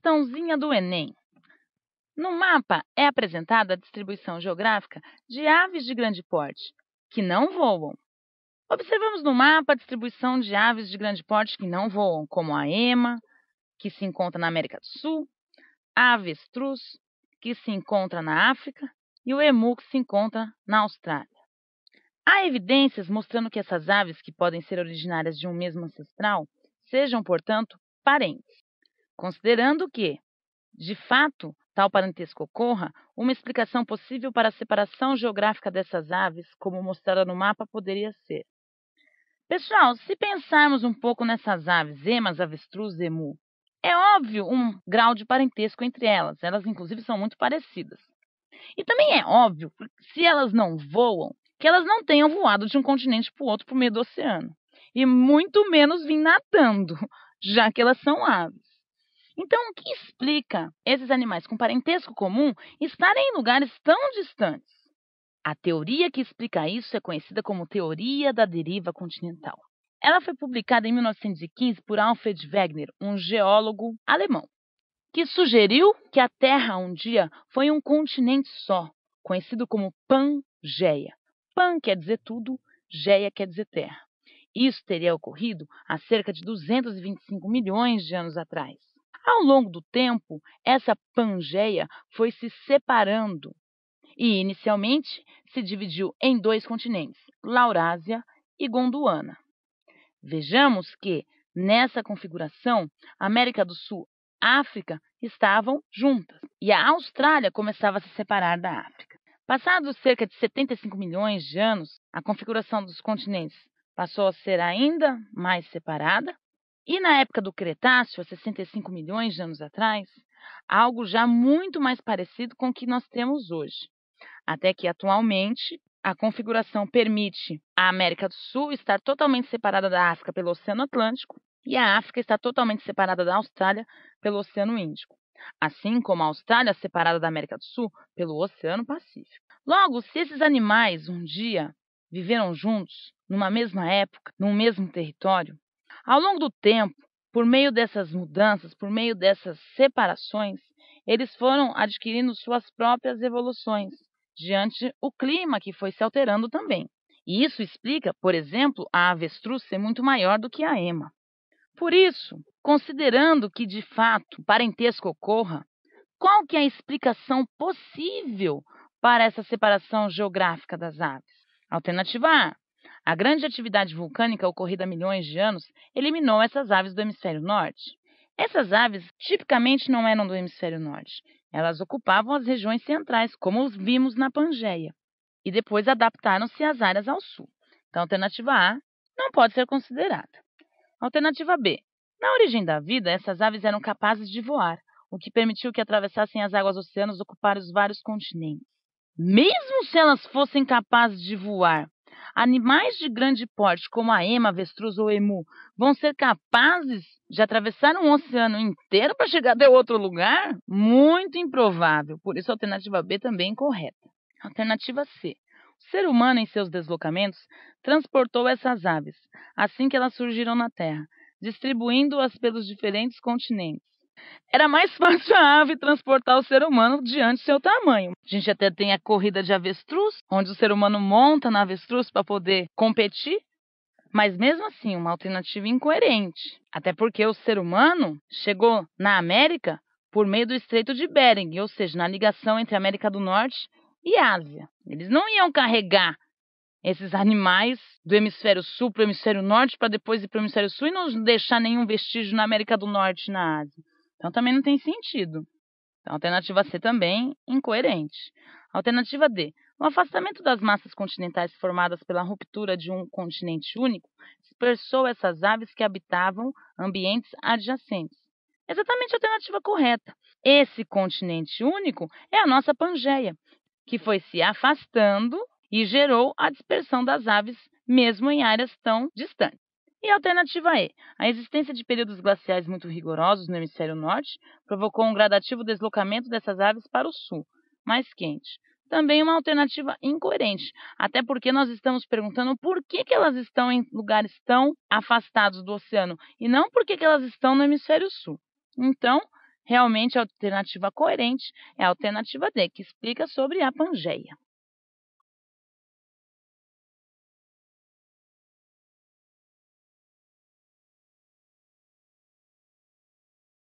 Questãozinha do Enem. No mapa é apresentada a distribuição geográfica de aves de grande porte, que não voam. Observamos no mapa a distribuição de aves de grande porte que não voam, como a ema, que se encontra na América do Sul, a avestruz, que se encontra na África, e o emu, que se encontra na Austrália. Há evidências mostrando que essas aves, que podem ser originárias de um mesmo ancestral, sejam, portanto, parentes. Considerando que, de fato, tal parentesco ocorra, uma explicação possível para a separação geográfica dessas aves, como mostrada no mapa, poderia ser. Pessoal, se pensarmos um pouco nessas aves, emas, avestruz e emu, é óbvio um grau de parentesco entre elas. Elas, inclusive, são muito parecidas. E também é óbvio, se elas não voam, que elas não tenham voado de um continente para o outro por meio do oceano. E muito menos vim nadando, já que elas são aves. Então, o que explica esses animais com parentesco comum estarem em lugares tão distantes? A teoria que explica isso é conhecida como teoria da deriva continental. Ela foi publicada em 1915 por Alfred Wegener, um geólogo alemão, que sugeriu que a Terra um dia foi um continente só, conhecido como Pangeia. Pan quer dizer tudo, Geia quer dizer terra. Isso teria ocorrido há cerca de 225 milhões de anos atrás. Ao longo do tempo, essa Pangeia foi se separando e, inicialmente, se dividiu em dois continentes, Laurásia e Gondwana. Vejamos que, nessa configuração, América do Sul e África estavam juntas e a Austrália começava a se separar da África. Passados cerca de 75 milhões de anos, a configuração dos continentes passou a ser ainda mais separada. E na época do Cretáceo, há 65 milhões de anos atrás, algo já muito mais parecido com o que nós temos hoje. Até que, atualmente, a configuração permite a América do Sul estar totalmente separada da África pelo Oceano Atlântico e a África estar totalmente separada da Austrália pelo Oceano Índico, assim como a Austrália separada da América do Sul pelo Oceano Pacífico. Logo, se esses animais um dia viveram juntos, numa mesma época, num mesmo território, ao longo do tempo, por meio dessas mudanças, por meio dessas separações, eles foram adquirindo suas próprias evoluções diante o clima que foi se alterando também. E isso explica, por exemplo, a avestruz ser muito maior do que a ema. Por isso, considerando que de fato o parentesco ocorra, qual que é a explicação possível para essa separação geográfica das aves? Alternativa A. A grande atividade vulcânica ocorrida há milhões de anos eliminou essas aves do hemisfério norte. Essas aves tipicamente não eram do hemisfério norte. Elas ocupavam as regiões centrais, como vimos na Pangeia, e depois adaptaram-se às áreas ao sul. Então, a alternativa A não pode ser considerada. Alternativa B. Na origem da vida, essas aves eram capazes de voar, o que permitiu que atravessassem as águas oceanas e ocuparam os vários continentes. Mesmo se elas fossem capazes de voar, animais de grande porte, como a ema, avestruz ou emu, vão ser capazes de atravessar um oceano inteiro para chegar até outro lugar? Muito improvável. Por isso, a alternativa B também é incorreta. Alternativa C. O ser humano, em seus deslocamentos, transportou essas aves, assim que elas surgiram na Terra, distribuindo-as pelos diferentes continentes. Era mais fácil a ave transportar o ser humano diante do seu tamanho. A gente até tem a corrida de avestruz, onde o ser humano monta na avestruz para poder competir, mas mesmo assim, uma alternativa incoerente. Até porque o ser humano chegou na América por meio do Estreito de Bering, ou seja, na ligação entre a América do Norte e Ásia. Eles não iam carregar esses animais do hemisfério sul para o hemisfério norte para depois ir para o hemisfério sul e não deixar nenhum vestígio na América do Norte e na Ásia. Então, também não tem sentido. Então, alternativa C também, incoerente. Alternativa D. O afastamento das massas continentais formadas pela ruptura de um continente único dispersou essas aves que habitavam ambientes adjacentes. Exatamente a alternativa correta. Esse continente único é a nossa Pangeia, que foi se afastando e gerou a dispersão das aves, mesmo em áreas tão distantes. E a alternativa E. A existência de períodos glaciais muito rigorosos no hemisfério norte provocou um gradativo deslocamento dessas aves para o sul, mais quente. Também uma alternativa incoerente, até porque nós estamos perguntando por que elas estão em lugares tão afastados do oceano e não por que elas estão no hemisfério sul. Então, Realmente, a alternativa coerente é a alternativa D, que explica sobre a Pangeia.